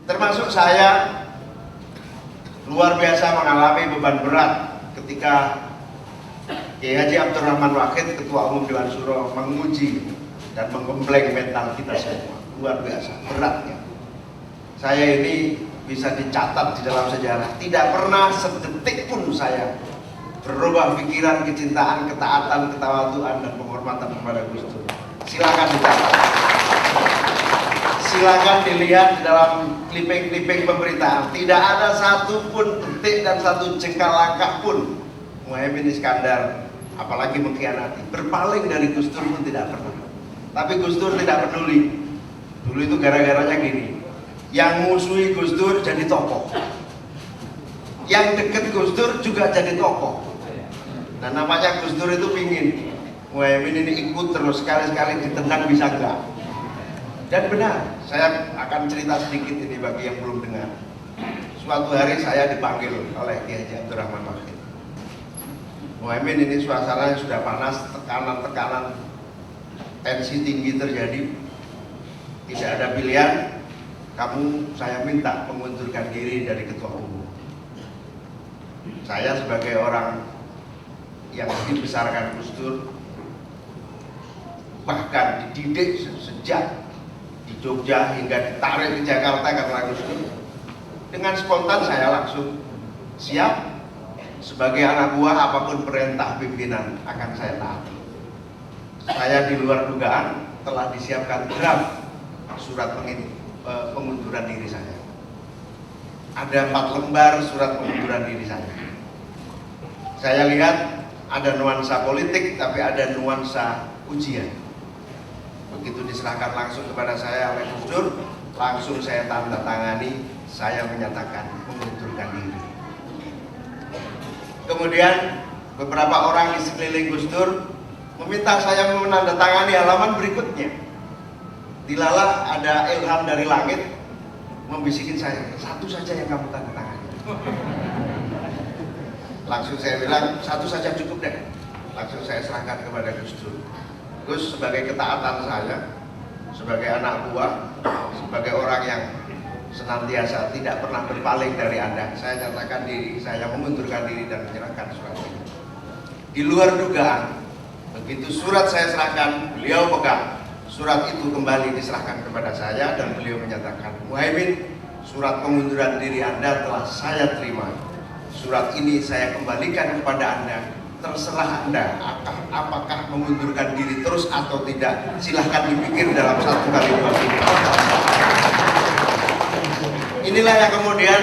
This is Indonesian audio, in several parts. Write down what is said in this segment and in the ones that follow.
Termasuk saya luar biasa mengalami beban berat ketika Kiai Haji Abdurrahman Wahid, Ketua Umum Dewan Syuro, menguji dan menggembleng mental kita semua. Luar biasa beratnya. Saya ini bisa dicatat di dalam sejarah, tidak pernah sedetik pun saya berubah pikiran, kecintaan, ketaatan, ketawaduan, dan penghormatan kepada Gus Dur. Silakan dicatat, silakan dilihat di dalam clipping-clipping pemberitaan. Tidak ada satu pun detik dan satu jengkal langkah pun Muhaimin Iskandar, apalagi mengkhianati, berpaling dari Gus Dur pun tidak pernah. Tapi Gus Dur tidak peduli. Dulu itu gara-garanya gini, yang musuhi Gus Dur jadi tokoh, yang deket Gus Dur juga jadi tokoh. Nah, namanya Gus Dur itu pingin Muhaimin ini ikut terus, sekali-sekali ditendang bisa enggak. Dan benar, saya akan cerita sedikit ini bagi yang belum dengar. Suatu hari saya dipanggil oleh Kiai Haji Abdurrahman Wahid. Muhaimin, ini suasananya sudah panas, tekanan-tekanan, tensi tinggi terjadi. Tidak ada pilihan, saya minta mengundurkan diri dari Ketua Umum. Saya sebagai orang yang dibesarkan Gus Dur, bahkan dididik sejak di Jogja hingga ditarik ke Jakarta karena Gus Dur, dengan spontan saya langsung siap. Sebagai anak buah, apapun perintah pimpinan akan saya taati. Saya di luar dugaan telah disiapkan draft surat pengunduran diri saya. Ada 4 lembar surat pengunduran diri saya. Saya lihat ada nuansa politik, tapi ada nuansa ujian. Begitu diserahkan langsung kepada saya oleh Gus Dur, langsung saya tanda tangani, saya menyatakan mengundurkan diri. Kemudian beberapa orang di sekeliling Gus Dur meminta saya menandatangani halaman berikutnya. Dilalah ada ilham dari langit membisikin saya, satu saja yang kamu tanda tangani. Langsung saya bilang, satu saja cukup deh. Langsung saya serahkan kepada Gus Dur. Gus, sebagai ketaatan saya, sebagai anak buah, sebagai orang yang senantiasa tidak pernah berpaling dari Anda, saya nyatakan diri, saya mengundurkan diri dan menyerahkan surat ini. Di luar dugaan, begitu surat saya serahkan, beliau pegang. Surat itu kembali diserahkan kepada saya dan beliau menyatakan, Muhaimin, surat pengunduran diri Anda telah saya terima. Surat ini saya kembalikan kepada Anda. Terserah Anda apakah mengundurkan diri terus atau tidak. Silahkan dipikir dalam 1 kali 2 kali. Inilah yang kemudian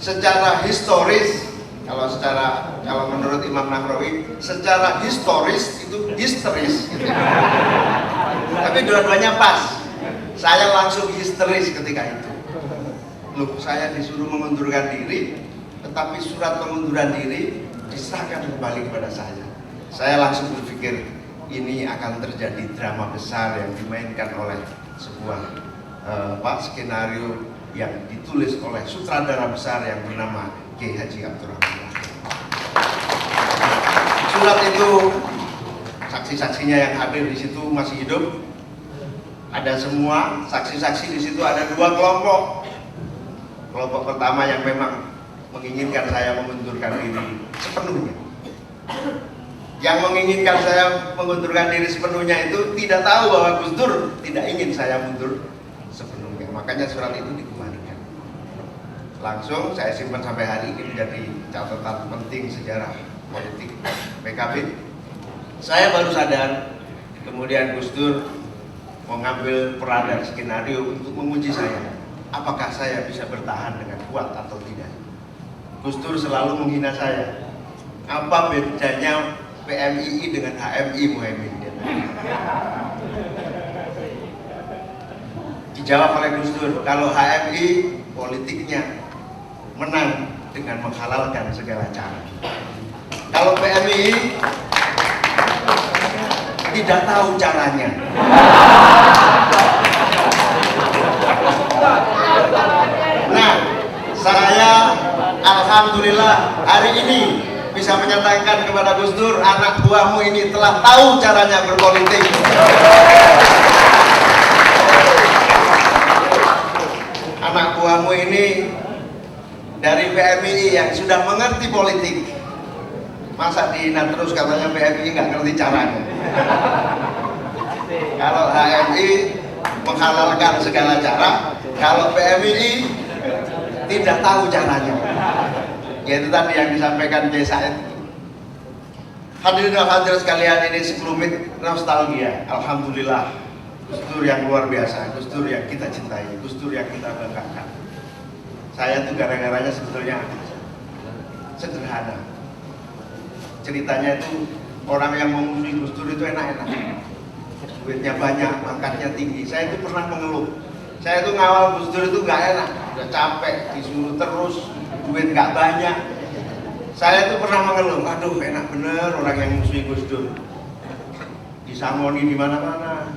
secara historis, kalau menurut Imam Nahrawi, secara historis itu histeris gitu. Tapi dua-duanya pas. Saya langsung histeris ketika itu. Loh, saya disuruh mengundurkan diri, tetapi surat pengunduran diri diserahkan kembali kepada saya. Saya langsung berpikir ini akan terjadi drama besar yang dimainkan oleh sebuah skenario yang ditulis oleh sutradara besar yang bernama Kiai Haji Abdurrahman Wahid. Surat itu saksi-saksinya yang hadir di situ masih hidup. Ada semua saksi-saksi di situ, ada 2 kelompok. Kelompok pertama yang memang menginginkan saya mengundurkan diri sepenuhnya. Yang menginginkan saya mengundurkan diri sepenuhnya itu tidak tahu bahwa Gus Dur tidak ingin saya mundur sepenuhnya. Makanya surat itu dikembalikan. Langsung saya simpan sampai hari ini menjadi catatan penting sejarah politik PKB. Saya baru sadar kemudian Gus Dur mengambil peran dan skenario untuk menguji saya. Apakah saya bisa bertahan dengan kuat atau tidak? Gus Dur selalu menghina saya. Apa bedanya PMII dengan HMI, Muhaimin? Dijawab oleh Gus Dur, kalau HMI politiknya menang dengan menghalalkan segala cara. Kalau PMII tidak tahu caranya. Nah, saya alhamdulillah hari ini bisa menyatakan kepada Gus Dur, anak buahmu ini telah tahu caranya berpolitik. Anak kamu ini dari PMII yang sudah mengerti politik, masa dihina terus katanya PMII nggak ngerti caranya. Kalau HMI menghalalkan segala cara, kalau PMII tidak tahu caranya. Yaitu tadi yang disampaikan Kiai Said. Hadirin dan hadirat sekalian, ini sekelumit nostalgia. Alhamdulillah, Gus Dur yang luar biasa, Gus Dur yang kita cintai, Gus Dur yang kita banggakan. Saya tuh gara-garanya sebetulnya sederhana. Ceritanya itu orang yang memusuhi Gus Dur itu enak-enak, duitnya banyak, pangkatnya tinggi. Saya itu pernah mengeluh, saya itu ngawal Gus Dur itu gak enak, udah capek, disuruh terus, duit gak banyak. Saya itu pernah mengeluh, aduh enak bener orang yang memusuhi Gus Dur, disamoni di mana-mana,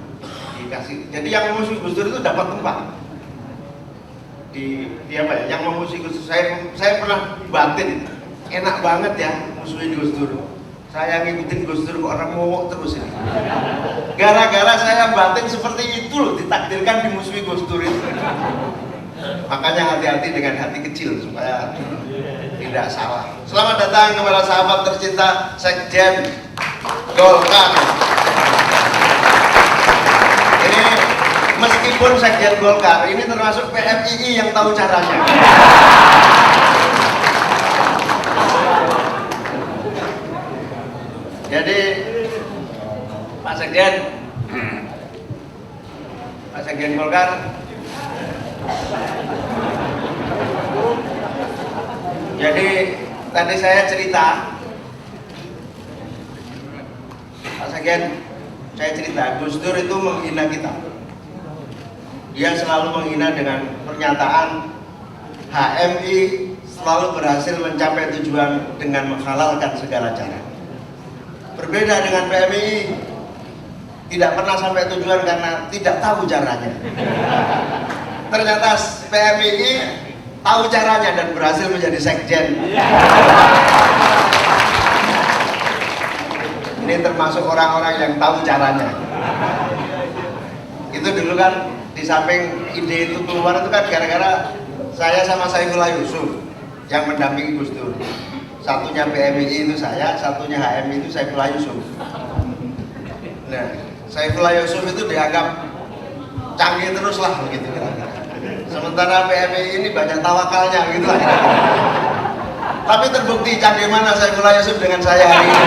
dikasih. Jadi yang memusuhi Gus Dur itu dapat tempat. Di apa ya? Yang memusuhi Gus Dur, saya pernah batin, enak banget ya musuhin Gus Dur. Saya ngikutin Gus Dur kok orang ngomong terus ini. Gara-gara saya batin seperti itu loh, ditakdirkan dimusuhi Gus Dur itu. Makanya hati-hati dengan hati kecil supaya tidak salah. Selamat datang kepada sahabat tercinta Sekjen Golkar. Ini meskipun Sekjen Golkar ini termasuk PMII yang tahu caranya. Jadi Pak Sekjen Golkar, jadi tadi saya cerita, Pak Sekjen, saya cerita Gus Dur itu menghina kita. Dia selalu menghina dengan pernyataan HMI selalu berhasil mencapai tujuan dengan menghalalkan segala cara. Berbeda dengan PMII, tidak pernah sampai tujuan karena tidak tahu caranya. Ternyata PMII tahu caranya dan berhasil menjadi sekjen. Ini termasuk orang-orang yang tahu caranya. Itu dulu kan di samping ide itu keluar itu kan gara-gara saya sama Saifullah Yusuf yang mendampingi Gus Dur. Satunya PMII itu saya, satunya HMI itu Saifullah Yusuf. Nah, Saifullah Yusuf itu dianggap canggih terus lah begitu kira-kira. Sementara PMII ini banyak tawakalnya gitu lah. Tapi terbukti canggih mana Saifullah Yusuf dengan saya hari ini.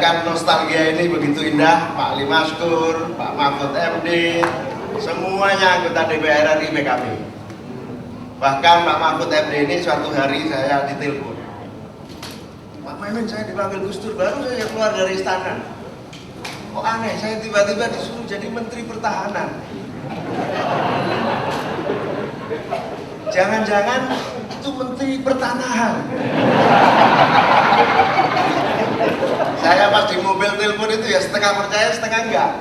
Nostalgia ini begitu indah. Pak Limaskur, Pak Mahfud MD, semuanya anggota DPR RI PKB. Bahkan Pak Mahfud MD ini suatu hari saya ditelepon, Pak Maimin, saya dipanggil Gus Dur, baru saya keluar dari istana. Kok aneh, saya tiba-tiba disuruh jadi Menteri Pertahanan. Jangan-jangan itu Menteri Pertanahan. Saya pas di mobil telepon itu ya setengah percaya setengah enggak.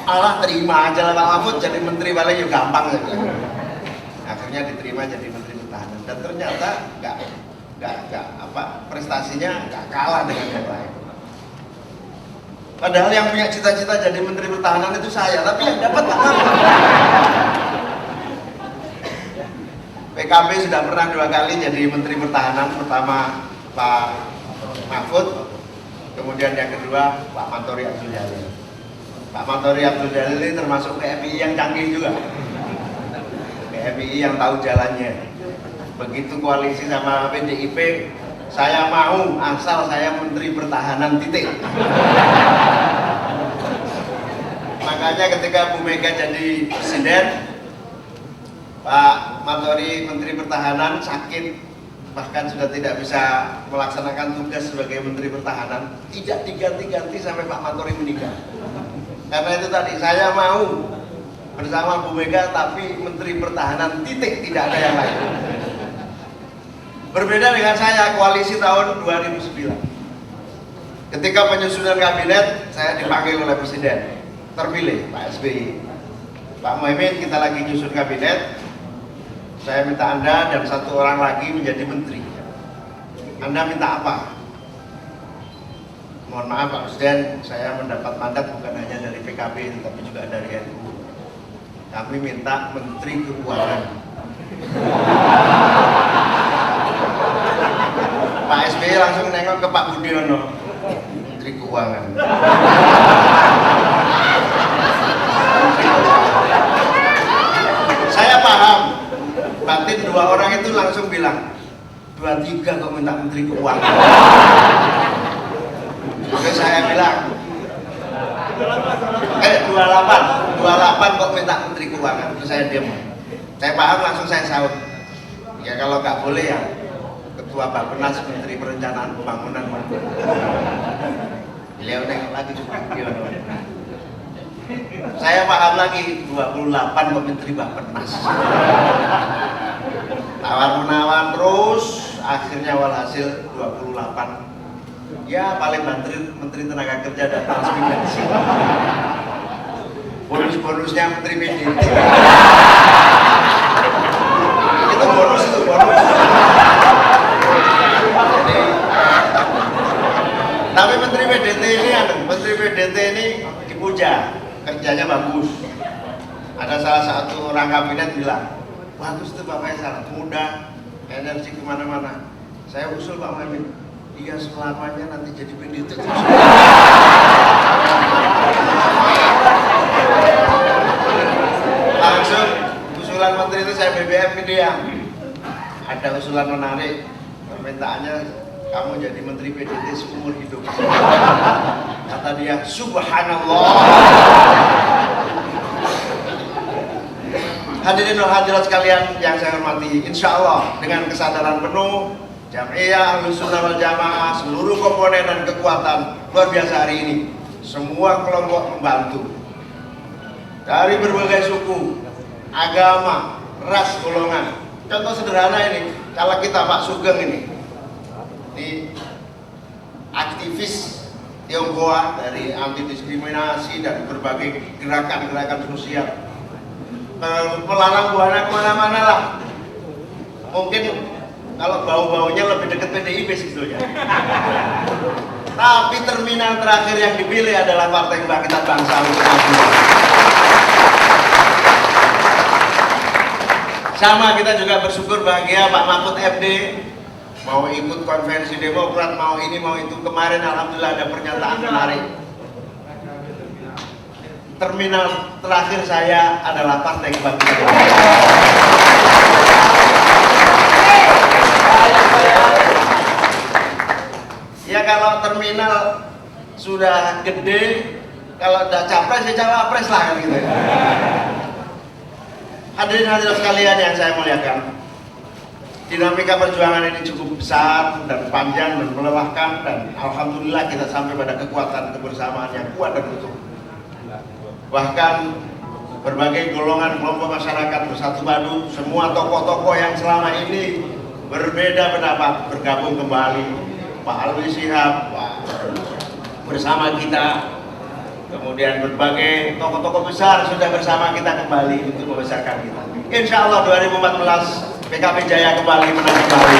Allah terima aja lah Pak Mahfud jadi menteri paling ya gampang saja. Akhirnya diterima jadi Menteri Pertahanan dan ternyata enggak prestasinya enggak kalah dengan yang lain. Padahal yang punya cita-cita jadi Menteri Pertahanan itu saya, tapi yang dapat Pak Mahfud. PKB sudah pernah 2 kali jadi Menteri Pertahanan, pertama Pak Mahfud, kemudian yang kedua Pak Mantori Abdul Jalil. Pak Mantori Abdul Jalil ini termasuk PMII yang canggih juga, PMII yang tahu jalannya. Begitu koalisi sama PDIP, saya mau asal saya Menteri Pertahanan titik. Makanya ketika Bu Mega jadi presiden, Pak Mantori Menteri Pertahanan sakit, bahkan sudah tidak bisa melaksanakan tugas sebagai Menteri Pertahanan, tidak diganti-ganti sampai Pak Mantori meninggal. Karena itu tadi, saya mau bersama Bu Mega tapi Menteri Pertahanan titik, tidak ada yang lain. Berbeda dengan saya, koalisi tahun 2009. Ketika penyusunan kabinet, saya dipanggil oleh Presiden, terpilih Pak SBY. Pak Muhaimin, kita lagi nyusun kabinet, Saya minta Anda dan satu orang lagi menjadi menteri. Anda minta apa? Mohon maaf Pak Presiden, saya mendapat mandat bukan hanya dari PKB tapi juga dari NU. Kami minta Menteri Keuangan. Pak SBY langsung nengok ke Pak Budiono, Menteri Keuangan. Saya paham, batin dua orang itu langsung bilang, 23 kok minta Menteri Keuangan. Oke, saya bilang 28 kok minta Menteri Keuangan. Terus saya diam. Saya paham, langsung saya sahut. Ya kalau nggak boleh ya Ketua Bappenas, Menteri Perencanaan Pembangunan. Beliau nengok lagi ke Pak Budiono. Saya paham lagi, 28 kok Menteri Bappenas. Tawar-menawar terus, akhirnya walhasil 28. Ya paling Menteri Tenaga Kerja dan Transmigrasi. Bonus-bonusnya Menteri PDT. Itu bonus. Jadi, tapi Menteri PDT ini dipuja, kerjanya bagus. Ada salah satu orang kabinet bilang, bagus tuh Pak Faisal, muda, energi kemana-mana. Saya usul Pak Muhammad, dia selamanya nanti jadi PDT terus. Langsung usulan menteri itu saya BBM ke dia. Ada usulan menarik, permintaannya kamu jadi menteri PDT seumur hidup. Kata dia, subhanallah. Hadirin dan hadirat sekalian yang saya hormati, insya Allah dengan kesadaran penuh Jam'iyah Ahlussunnah wal Jamaah, seluruh komponen dan kekuatan luar biasa hari ini, semua kelompok membantu dari berbagai suku, agama, ras, golongan. Contoh sederhana ini, kalau kita Pak Sugeng ini aktivis Tionghoa dari anti diskriminasi dan berbagai gerakan-gerakan sosial, melarang buana kemana-mana lah. Mungkin kalau bau-baunya lebih dekat PDIP sebetulnya. Tapi terminal terakhir yang dipilih adalah Partai Kebangkitan Bangsa untuk maju. Sama kita juga bersyukur bahagia Pak Mahfud MD mau ikut konvensi Demokrat, mau ini mau itu. Kemarin alhamdulillah ada pernyataan menarik. Terminal terakhir saya adalah Partai Kebangkitan Bangsa. Ya kalau terminal sudah gede, kalau udah capres ya cawapres lah kan gitu. Hadirin hadirat sekalian yang saya muliakan, dinamika perjuangan ini cukup besar dan panjang dan melelahkan, dan alhamdulillah kita sampai pada kekuatan kebersamaan yang kuat dan utuh. Bahkan berbagai golongan kelompok masyarakat bersatu padu, semua tokoh-tokoh yang selama ini berbeda pendapat bergabung kembali. Pak Alwi Shihab bersama kita, kemudian berbagai tokoh-tokoh besar sudah bersama kita kembali untuk membesarkan kita. Insya Allah 2014 PKB Jaya kembali menang kembali.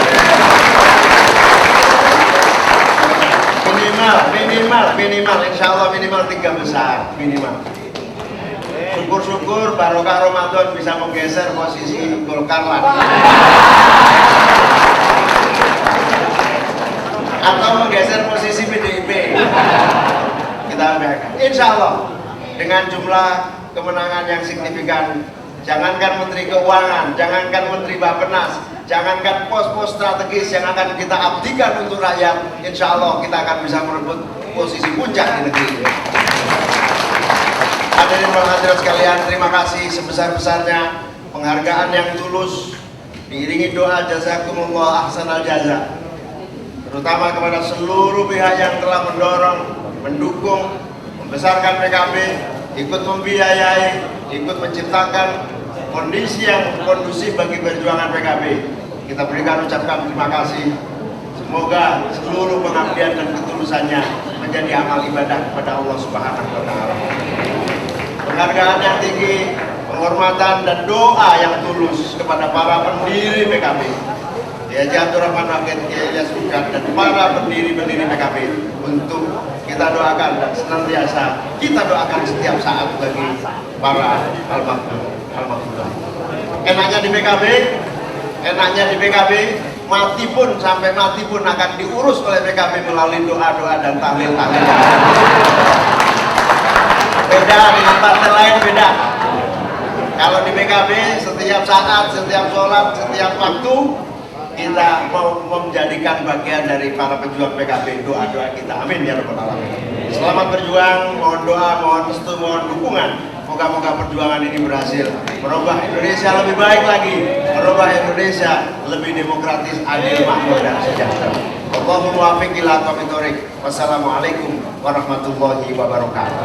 Minimal insya Allah minimal 3 besar minimal. Syukur-syukur barokah Ramadan bisa menggeser posisi Golkar lagi, atau menggeser posisi PDIP. Kita doakan. Insya Allah dengan jumlah kemenangan yang signifikan, jangankan Menteri Keuangan, jangankan Menteri Bappenas, jangankan pos-pos strategis yang akan kita abdikan untuk rakyat, insya Allah kita akan bisa merebut posisi puncak di negeri ini. Hadirin dan hadirat sekalian, terima kasih sebesar-besarnya penghargaan yang tulus diiringi doa jazakumullah ahsanal jaza, terutama kepada seluruh pihak yang telah mendorong, mendukung, membesarkan PKB, ikut membiayai, ikut menciptakan kondisi yang kondusif bagi perjuangan PKB. Kita ucapkan terima kasih. Semoga seluruh pengabdian dan ketulusannya menjadi amal ibadah kepada Allah Subhanahu wa Ta'ala. Penghargaan yang tinggi, penghormatan dan doa yang tulus kepada para pendiri PKB, Kiai Jatur Rahman Wahid, Kiai Yasukan, dan para pendiri-pendiri PKB, untuk kita doakan dan senantiasa kita doakan setiap saat bagi para almarhum. Enaknya di PKB, mati pun sampai mati pun akan diurus oleh PKB melalui doa-doa dan tahlil-tahlil. Beda dengan partai lain, beda. Kalau di PKB setiap saat, setiap sholat, setiap waktu kita mau menjadikan bagian dari para pejuang PKB, doa-doa kita. Amin ya rabbal alamin. Selamat berjuang, mohon doa, mohon restu, mohon dukungan. Moga-moga perjuangan ini berhasil merubah Indonesia lebih baik lagi, merubah Indonesia lebih demokratis, adil, makmur, dan sejahtera. Allahumma wafiq ila aqwamit thoriq. Wassalamualaikum warahmatullahi wabarakatuh.